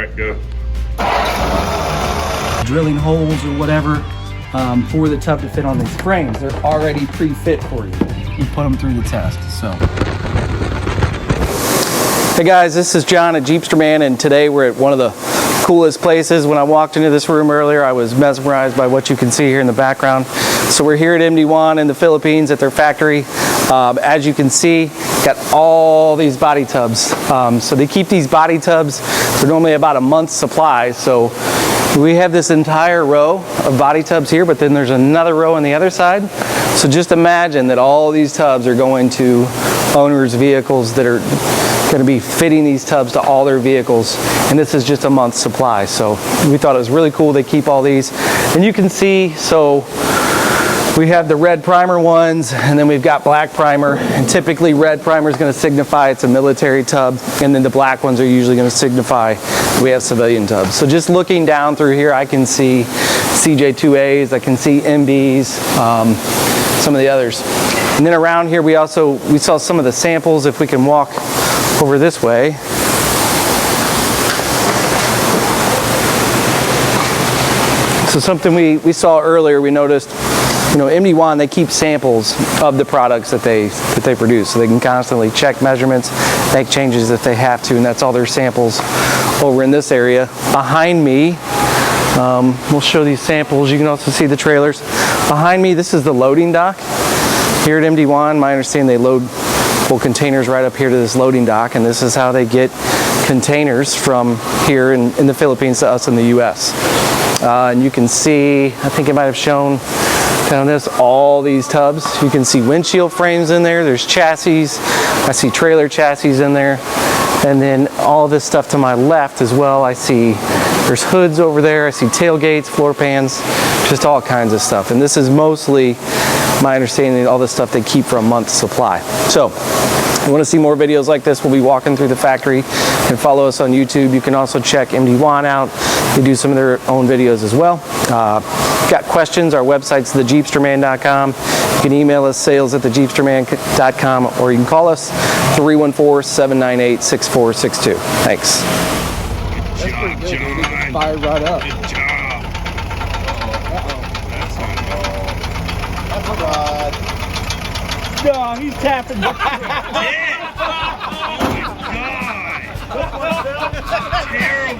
right, go. Drilling holes or whatever for the tub to fit on these frames. They're already pre-fit for you. You put them through the test. So. Hey guys, this is John at JeepsterMan, and today we're at one of the coolest places. When I walked into this room earlier, I was mesmerized by what you can see here in the background. So we're here at MD Juan in the Philippines at their factory. As you can see, got all these body tubs. So they keep these body tubs for normally about a month's supply. So we have this entire row of body tubs here, but then there's another row on the other side. So just imagine that all these tubs are going to owners' vehicles that are going to be fitting these tubs to all their vehicles, and this is just a month's supply. So we thought it was really cool they keep all these. And you can see, so we have the red primer ones, and then we've got black primer, and typically red primer is going to signify it's a military tub, and then the black ones are usually going to signify we have civilian tubs. So just looking down through here, I can see CJ2As, I can see MBs, some of the others. And then around here we saw some of the samples. If we can walk over this way. So something we saw earlier, we noticed, you know, MD Juan, they keep samples of the products that they produce, so they can constantly check measurements, make changes if they have to, and that's all their samples over in this area. Behind me, we'll show these samples. You can also see the trailers. Behind me, this is the loading dock. Here at MD Juan, my understanding, they load full containers right up here to this loading dock, and this is how they get containers from here in the Philippines to us in the US. And you can see, I think it might have shown down this, all these tubs. You can see windshield frames in there, there's chassis, I see trailer chassis in there, and then all this stuff to my left as well. I see there's hoods over there, I see tailgates, floor pans, just all kinds of stuff. And this is mostly, my understanding, all the stuff they keep for a month's supply. So if you want to see more videos like this, we'll be walking through the factory. You can follow us on YouTube. You can also check MD Juan out. They do some of their own videos as well. Got questions, our website's thejeepsterman.com. You can email us, sales@thejeepsterman.com, or you can call us 314-798-6462. Thanks. Good job, John. Fire right up. Good job. No, he's tapping. Yeah. Oh my God. Terrible.